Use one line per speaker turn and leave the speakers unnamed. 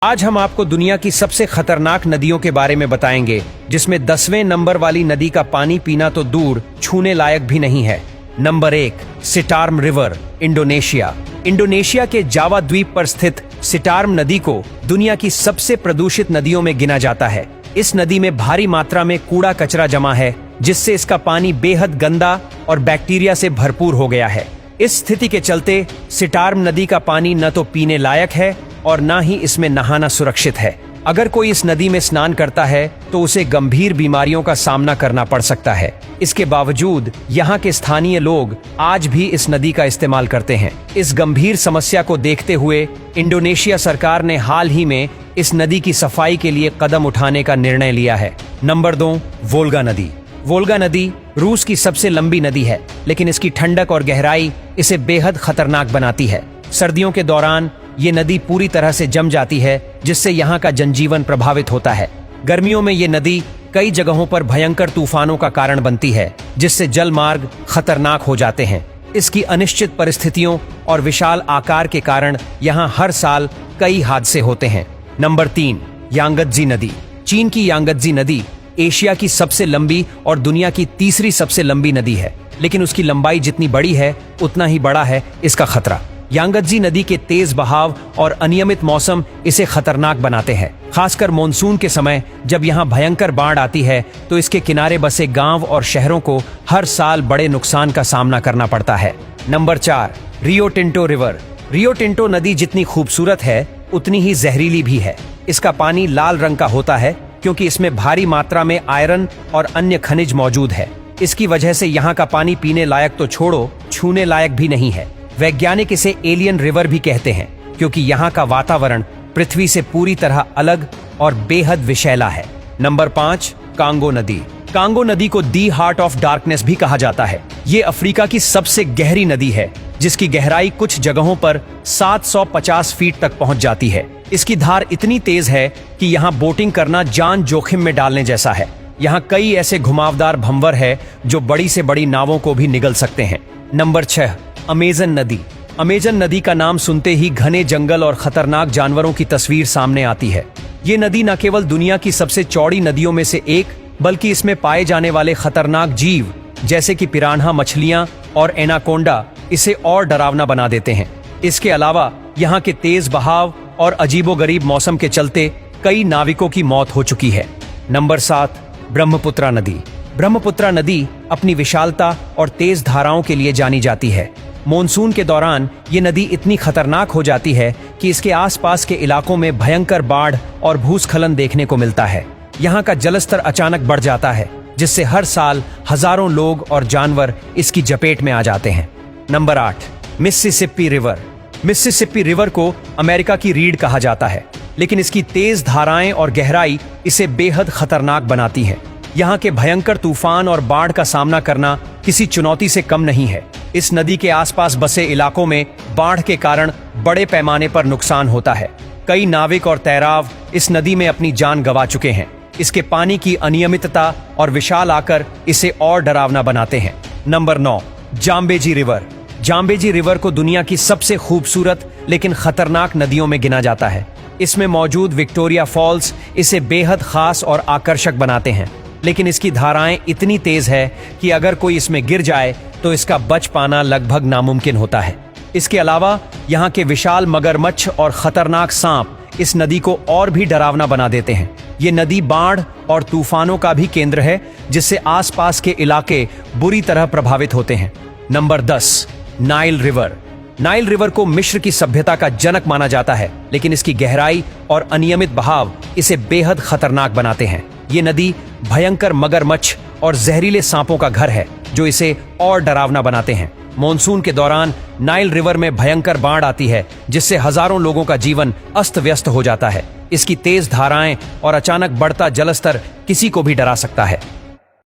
आज हम आपको दुनिया की सबसे खतरनाक नदियों के बारे में बताएंगे, जिसमें 10वें नंबर वाली नदी का पानी पीना तो दूर, छूने लायक भी नहीं है। Number 1, Citarum river, Indonesia. Indonesia के जावा द्वीप पर स्थित सिटार्म नदी को दुनिया की सबसे प्रदूषित नदियों में गिना जाता है। इस नदी में भारी मात्रा में कूड़ा कचरा जमा है, जिससे इसका पानी बेहद गंदा और बैक्टीरिया से भरपूर हो गया है। इस स्थिति के चलते सिटार्म नदी का पानी न तो पीने लायक है और न ही इसमें नहाना सुरक्षित है। अगर कोई इस नदी में स्नान करता है तो उसे गंभीर बीमारियों का सामना करना पड़ सकता है। इसके बावजूद यहाँ के स्थानीय लोग आज भी इस नदी का इस्तेमाल करते हैं। इस गंभीर समस्या को देखते हुए इंडोनेशिया सरकार ने हाल ही में इस नदी की सफाई के लिए कदम उठाने का निर्णय लिया है। नंबर 2, वोल्गा नदी। वोल्गा नदी रूस की सबसे लंबी नदी है, लेकिन इसकी ठंडक और गहराई इसे बेहद खतरनाक बनाती है। सर्दियों के दौरान ये नदी पूरी तरह से जम जाती है, जिससे यहाँ का जनजीवन प्रभावित होता है। गर्मियों में ये नदी कई जगहों पर भयंकर तूफानों का कारण बनती है, जिससे जल मार्ग खतरनाक हो जाते हैं। इसकी अनिश्चित परिस्थितियों और विशाल आकार के कारण यहाँ हर साल कई हादसे होते हैं। नंबर 3, यांगत्जी नदी। चीन की यांगत्जी नदी एशिया की सबसे लंबी और दुनिया की तीसरी सबसे लंबी नदी है, लेकिन उसकी लंबाई जितनी बड़ी है उतना ही बड़ा है इसका खतरा। यांगत्जी नदी के तेज बहाव और अनियमित मौसम इसे खतरनाक बनाते हैं। खासकर मॉनसून के समय जब यहाँ भयंकर बाढ़ आती है तो इसके किनारे बसे गांव और शहरों को हर साल बड़े नुकसान का सामना करना पड़ता है। Number 4, Rio Tinto river. Rio Tinto नदी जितनी खूबसूरत है उतनी ही जहरीली भी है। इसका पानी लाल रंग का होता है क्योंकि इसमें भारी मात्रा में आयरन और अन्य खनिज मौजूद है। इसकी वजह से यहाँ का पानी पीने लायक तो छोड़ो, छूने लायक भी नहीं है। वैज्ञानिक इसे एलियन रिवर भी कहते हैं, क्योंकि यहाँ का वातावरण पृथ्वी से पूरी तरह अलग और बेहद विषैला है। नंबर 5, कांगो नदी। कांगो नदी को दी हार्ट ऑफ डार्कनेस भी कहा जाता है। ये अफ्रीका की सबसे गहरी नदी है, जिसकी गहराई कुछ जगहों पर 750 फीट तक पहुंच जाती है। इसकी धार इतनी तेज है कि यहाँ बोटिंग करना जान जोखिम में डालने जैसा है। यहाँ कई ऐसे घुमावदार भंवर है जो बड़ी से बड़ी नावों को भी निगल सकते हैं। नंबर 6, अमेजन नदी। अमेजन नदी का नाम सुनते ही घने जंगल और खतरनाक जानवरों की तस्वीर सामने आती है। ये नदी न केवल दुनिया की सबसे चौड़ी नदियों में से एक, बल्कि इसमें पाए जाने वाले खतरनाक जीव जैसे कि पिरान्हा मछलियां और एनाकोंडा इसे और डरावना बना देते हैं। इसके अलावा यहाँ के तेज बहाव और अजीबोगरीब मौसम के चलते कई नाविकों की मौत हो चुकी है। नंबर 7, ब्रह्मपुत्रा नदी। ब्रह्मपुत्रा नदी अपनी विशालता और तेज धाराओं के लिए जानी जाती है। मॉनसून के दौरान ये नदी इतनी खतरनाक हो जाती है कि इसके आसपास के इलाकों में भयंकर बाढ़ और भूस्खलन देखने को मिलता है। यहाँ का जलस्तर अचानक बढ़ जाता है, जिससे हर साल हजारों लोग और जानवर इसकी चपेट में आ जाते हैं। Number 8, Mississippi river. Mississippi river को अमेरिका की रीढ़ कहा जाता है, लेकिन इसकी तेज धाराएं और गहराई इसे बेहद खतरनाक बनाती हैं। यहाँ के भयंकर तूफान और बाढ़ का सामना करना किसी चुनौती से कम नहीं है। इस नदी के आसपास बसे इलाकों में बाढ़ के कारण बड़े पैमाने पर नुकसान होता है। कई नाविक और तैराव इस नदी में अपनी जान गंवा चुके हैं। इसके पानी की अनियमितता और विशाल आकर इसे और डरावना बनाते हैं। Number 9, Zambezi river. Zambezi river को दुनिया की सबसे खूबसूरत लेकिन खतरनाक नदियों में गिना जाता है। इसमें मौजूद विक्टोरिया फॉल्स इसे बेहद खास और आकर्षक बनाते हैं, लेकिन इसकी धाराएं इतनी तेज है कि अगर कोई इसमें गिर जाए तो इसका बच पाना लगभग नामुमकिन होता है। इसके अलावा यहाँ के विशाल मगरमच्छ और खतरनाक सांप इस नदी को और भी डरावना बना देते हैं। ये नदी बाढ़ और तूफानों का भी केंद्र है, जिससे आसपास के इलाके बुरी तरह प्रभावित होते हैं। Number 10, Nile river. Nile river को मिस्र की सभ्यता का जनक माना जाता है, लेकिन इसकी गहराई और अनियमित बहाव इसे बेहद खतरनाक बनाते हैं। ये नदी भयंकर मगरमच्छ और जहरीले सांपों का घर है, जो इसे और डरावना बनाते हैं। मॉनसून के दौरान नाइल रिवर में भयंकर बाढ़ आती है, जिससे हजारों लोगों का जीवन अस्त व्यस्त हो जाता है। इसकी तेज धाराएं और अचानक बढ़ता जलस्तर किसी को भी डरा सकता है।